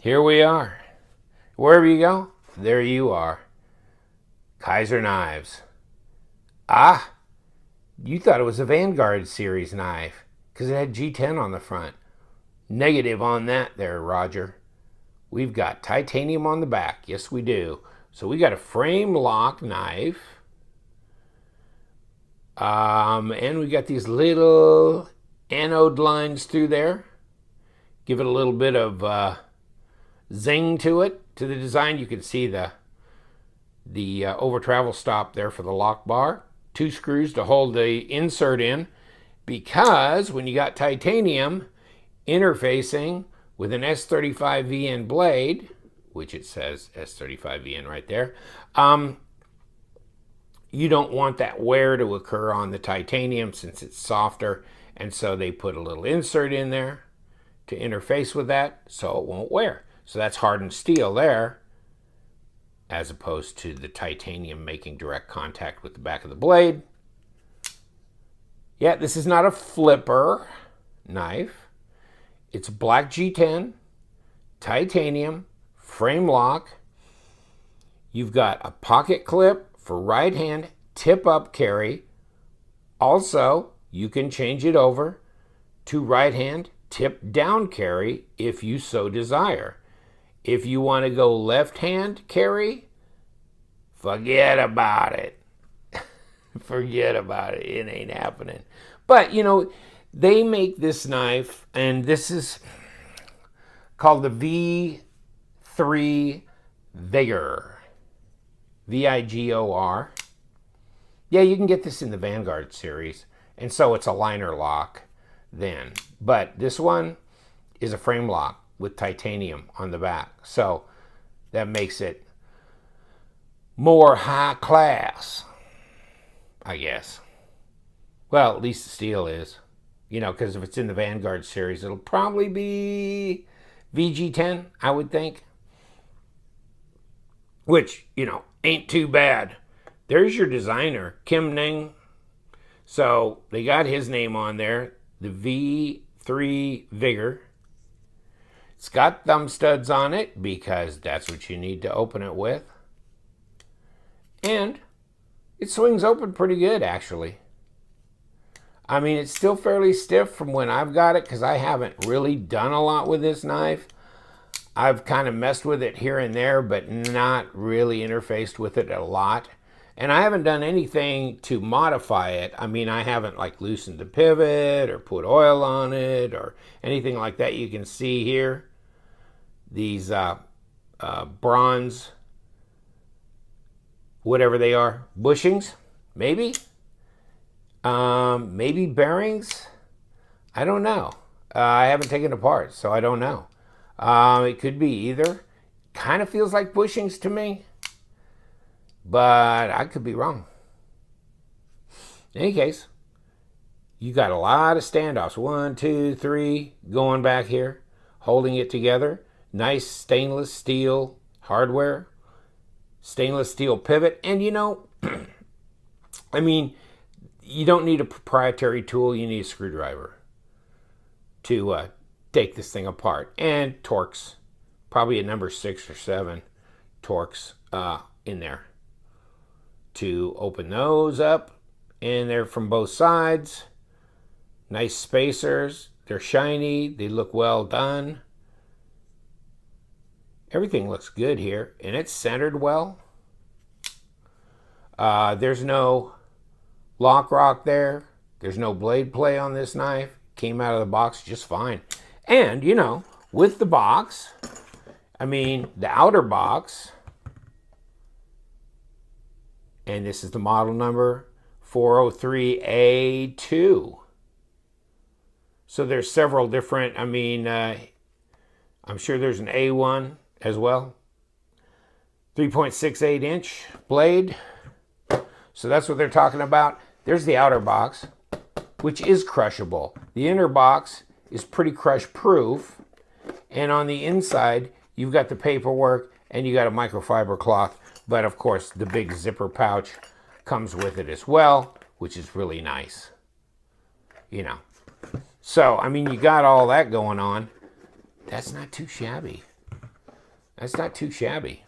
Here we are. Wherever you go, there you are. Kizer knives. Ah, you thought it was a Vanguard series knife because it had G10 on the front. Negative on that there, Roger. We've got titanium on the back. Yes, we do. So we got a frame lock knife. And we got these little anode lines through there. Give it a little bit of zing to it, to the design. You can see the over travel stop there for the lock bar. 2 screws to hold the insert in, because when you got titanium interfacing with an S35VN blade, which it says S35VN right there, you don't want that wear to occur on the titanium since it's softer, and so they put a little insert in there to interface with that so it won't wear. So that's hardened steel there, as opposed to the titanium making direct contact with the back of the blade. Yeah, this is not a flipper knife. It's black G10, titanium, frame lock. You've got a pocket clip for right hand tip up carry. Also, you can change it over to right hand tip down carry if you so desire. If you want to go left hand carry, forget about it. Forget about it. It ain't happening. But, you know, they make this knife, and this is called the V3 Vigor. Vigor. Yeah, you can get this in the Vanguard series, and so it's a liner lock then. But this one is a frame lock with titanium on the back. So that makes it more high class, I guess. Well, at least the steel is. You know, because if it's in the Vanguard series, it'll probably be VG10, I would think. Which, you know, ain't too bad. There's your designer, Kim Ning. So they got his name on there, the V3 Vigor. It's got thumb studs on it because that's what you need to open it with. And it swings open pretty good, actually. I mean, it's still fairly stiff from when I've got it because I haven't really done a lot with this knife. I've kind of messed with it here and there, but not really interfaced with it a lot. And I haven't done anything to modify it. I mean, I haven't like loosened the pivot or put oil on it or anything like that. You can see here these bronze, whatever they are, bushings, maybe. Maybe bearings. I don't know. I haven't taken it apart, so I don't know. It could be either. Kind of feels like bushings to me, but I could be wrong. In any case, you got a lot of standoffs. 1, 2, 3 going back here, holding it together. Nice stainless steel hardware, stainless steel pivot. And you know, I mean, you don't need a proprietary tool. You need a screwdriver to take this thing apart. And Torx, probably a number 6 or 7 Torx in there to open those up. And they're from both sides. Nice spacers. They're shiny. They look well done. Everything looks good here. And it's centered well. There's no lock rock there. There's no blade play on this knife. Came out of the box just fine. And, you know, with the box, I mean, the outer box, and this is the model number 403A2. So there's several different, I mean, I'm sure there's an A1 as well. 3.68 inch blade. So that's what they're talking about. There's the outer box, which is crushable. The inner box is pretty crush proof. And on the inside, you've got the paperwork and you got a microfiber cloth. But of course, the big zipper pouch comes with it as well, which is really nice. You know. So, I mean, you got all that going on. That's not too shabby. That's not too shabby.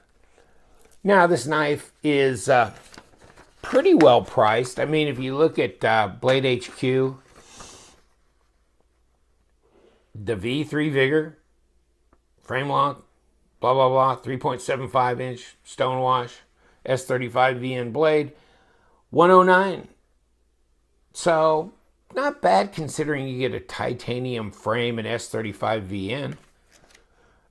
Now, this knife is pretty well priced. I mean, if you look at Blade HQ, the V3 Vigor, frame lock, blah, blah, blah, 3.75 inch stonewash, S35 VN blade, $109. So, not bad considering you get a titanium frame and S35 VN.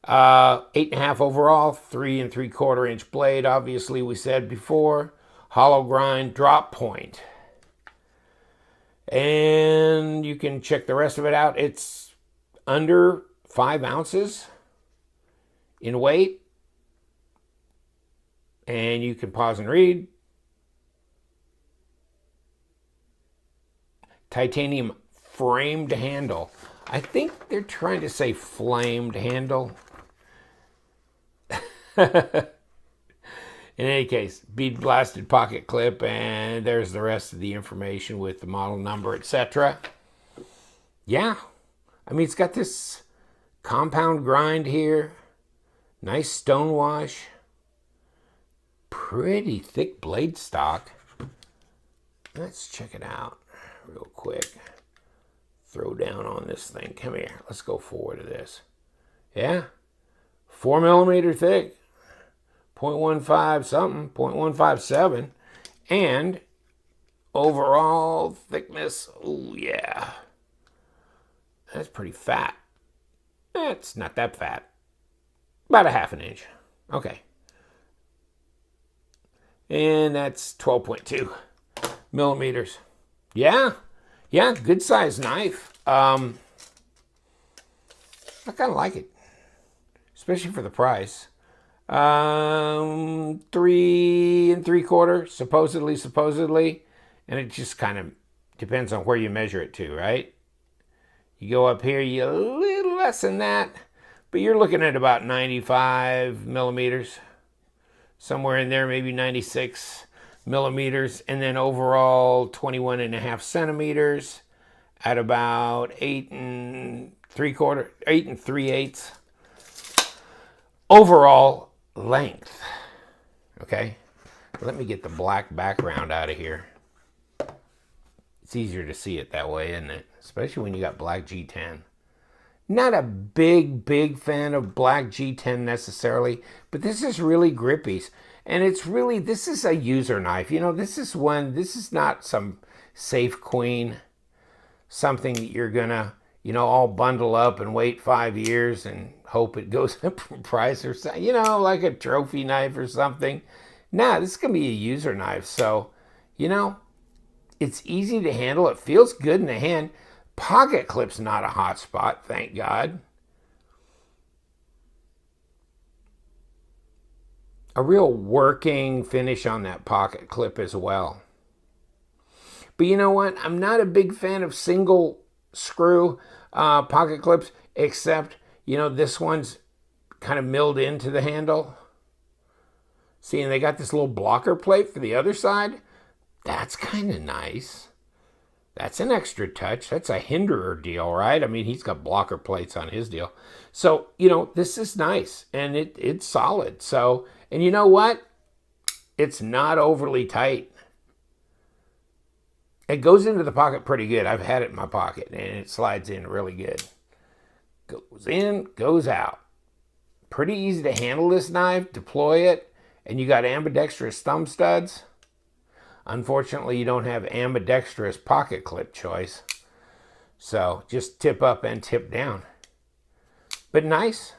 8.5 overall, 3 3/4 inch blade, obviously we said before. Hollow grind, drop point. And you can check the rest of it out. It's under 5 ounces in weight. And you can pause and read. Titanium framed handle. I think they're trying to say flamed handle. In any case, bead blasted pocket clip, and there's the rest of the information with the model number, etc. Yeah, I mean, it's got this compound grind here, nice stonewash, pretty thick blade stock. Let's check it out real quick. Throw down on this thing. Come here, let's go forward to this. Yeah, 4 millimeter thick. 0.15 something, 0.157, and overall thickness, oh yeah, that's pretty fat. It's not that fat, about a 1/2 inch. Okay, and that's 12.2 millimeters. Yeah, good size knife. I kind of like it, especially for the price. 3 3/4 supposedly, and it just kind of depends on where you measure it to, right? You go up here, you a little less than that, but you're looking at about 95 millimeters, somewhere in there, maybe 96 millimeters, and then overall 21.5 centimeters at about 8 3/8 overall length. Okay, let me get the black background out of here. It's easier to see it that way, isn't it? Especially when you got black G10. Not a big fan of black G10 necessarily, but this is really grippy. And it's really, this is a user knife. You know, this is not some safe queen, something that you're gonna, you know, all bundle up and wait 5 years and hope it goes up in price or something, you know, like a trophy knife or something. Nah, this is going to be a user knife. So, you know, it's easy to handle. It feels good in the hand. Pocket clip's not a hot spot, thank God. A real working finish on that pocket clip as well. But you know what? I'm not a big fan of single screw pocket clips, except, you know, this one's kind of milled into the handle. See, and they got this little blocker plate for the other side. That's kind of nice. That's an extra touch. That's a hinderer deal, right? I mean, he's got blocker plates on his deal. So, you know, this is nice, and it's solid. So, and you know what? It's not overly tight. It goes into the pocket pretty good. I've had it in my pocket, and it slides in really good. Goes in, goes out. Pretty easy to handle this knife, deploy it, and you got ambidextrous thumb studs. Unfortunately, you don't have ambidextrous pocket clip choice. So just tip up and tip down. But nice.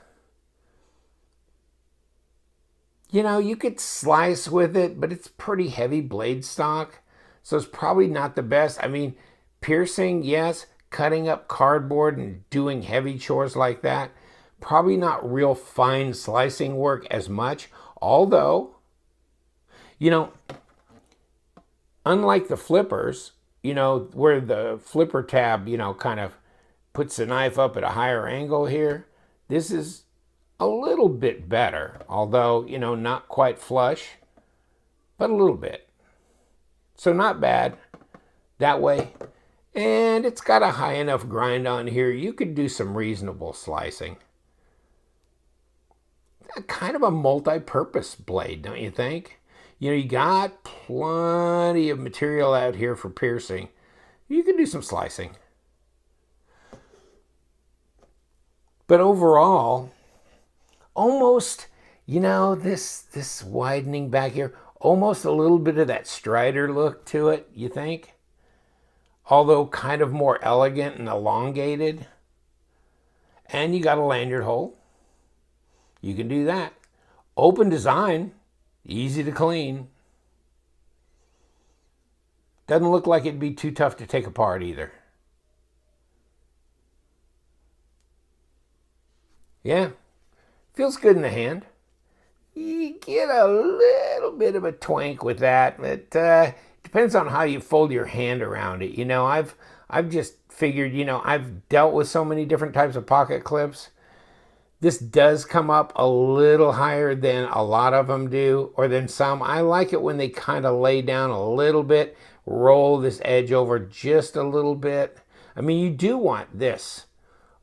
You know, you could slice with it, but it's pretty heavy blade stock. So it's probably not the best. I mean, piercing, yes. Cutting up cardboard and doing heavy chores like that, probably not real fine slicing work as much. Although, you know, unlike the flippers, you know, where the flipper tab, you know, kind of puts the knife up at a higher angle here, this is a little bit better. Although, you know, not quite flush, but a little bit. So not bad that way. And it's got a high enough grind on here. You could do some reasonable slicing. kind of a multi-purpose blade, don't you think? You know, you got plenty of material out here for piercing. You can do some slicing. But overall, almost, you know, this widening back here, almost a little bit of that Strider look to it, you think? Although kind of more elegant and elongated. And you got a lanyard hole. You can do that. Open design, easy to clean. Doesn't look like it'd be too tough to take apart either. Yeah, feels good in the hand. You get a little bit of a twank with that, but depends on how you fold your hand around it. You know, I've just figured, you know, I've dealt with so many different types of pocket clips. This does come up a little higher than a lot of them do, or than some. I like it when they kind of lay down a little bit, roll this edge over just a little bit. I mean, you do want this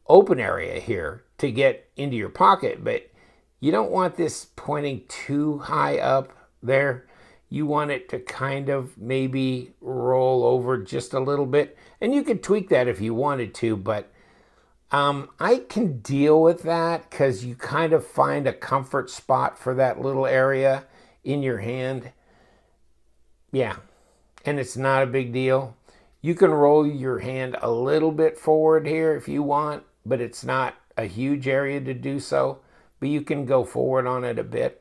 open area here to get into your pocket, but you don't want this pointing too high up there. You want it to kind of maybe roll over just a little bit, and you could tweak that if you wanted to, but I can deal with that because you kind of find a comfort spot for that little area in your hand. Yeah, and it's not a big deal. You can roll your hand a little bit forward here if you want, but it's not a huge area to do so. But you can go forward on it a bit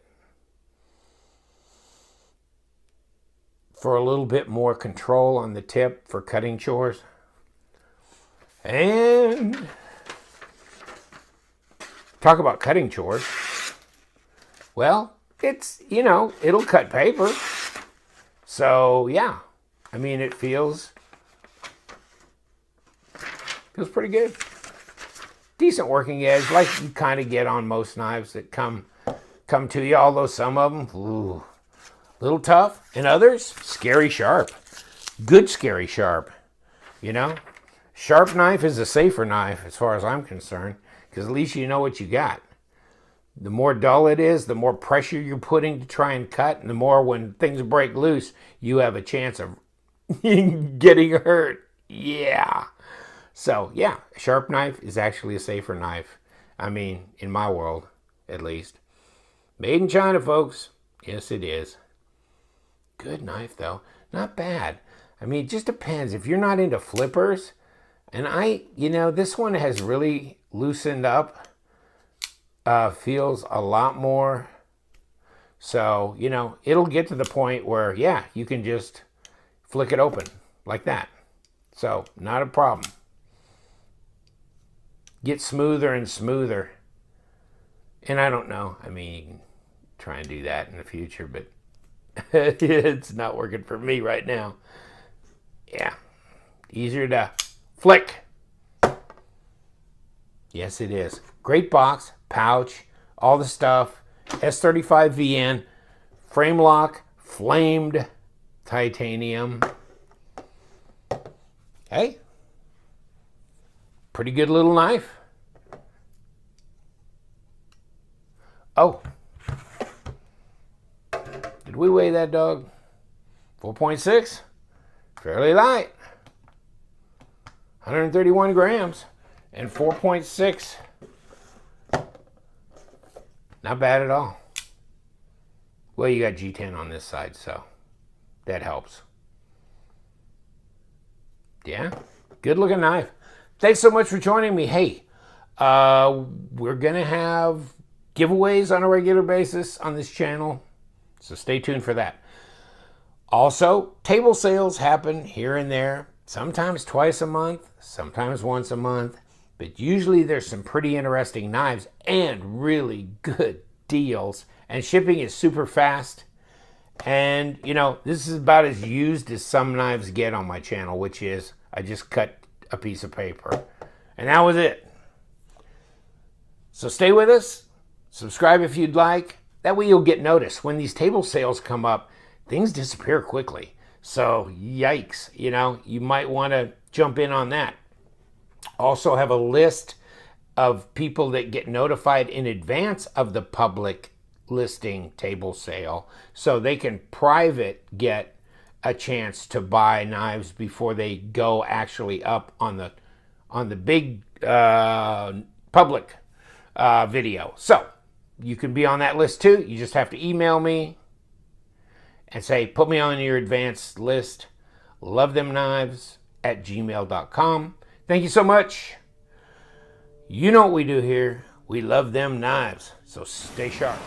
for a little bit more control on the tip for cutting chores. And talk about cutting chores. Well, it's, you know, it'll cut paper. So, yeah. I mean, it feels pretty good. Decent working edge, like you kind of get on most knives that come to you, although some of them, ooh, a little tough, and others, scary sharp. Good scary sharp, you know? Sharp knife is a safer knife as far as I'm concerned, because at least you know what you got. The more dull it is, the more pressure you're putting to try and cut, and the more when things break loose, you have a chance of getting hurt. Yeah. So, yeah, a sharp knife is actually a safer knife. I mean, in my world, at least. Made in China, folks. Yes, it is. Good knife, though. Not bad. I mean, it just depends. If you're not into flippers, and you know, this one has really loosened up. Feels a lot more. So, you know, it'll get to the point where, yeah, you can just flick it open like that. So, not a problem. Get smoother and smoother. And I don't know. I mean, you can try and do that in the future, but it's not working for me right now. Yeah. Easier to flick. Yes, it is. Great box, pouch, all the stuff. S35VN, frame lock, flamed titanium. Hey. Pretty good little knife. Oh. Did we weigh that dog? 4.6. Fairly light. 131 grams. And 4.6. Not bad at all. Well, you got G10 on this side, so that helps. Yeah. Good looking knife. Thanks so much for joining me. Hey, we're going to have giveaways on a regular basis on this channel, so stay tuned for that. Also, table sales happen here and there, sometimes twice a month, sometimes once a month, but usually there's some pretty interesting knives and really good deals, and shipping is super fast. And, you know, this is about as used as some knives get on my channel, which is I just cut a piece of paper. And that was it. So stay with us. Subscribe if you'd like. That way you'll get noticed. When these table sales come up, things disappear quickly. So yikes, you know, you might want to jump in on that. Also have a list of people that get notified in advance of the public listing table sale, so they can private get a chance to buy knives before they go actually up on the big public video. So you can be on that list too. You just have to email me and say, put me on your advanced list. lovethemknives@gmail.com. Thank you so much. You know what we do here. We love them knives, so stay sharp.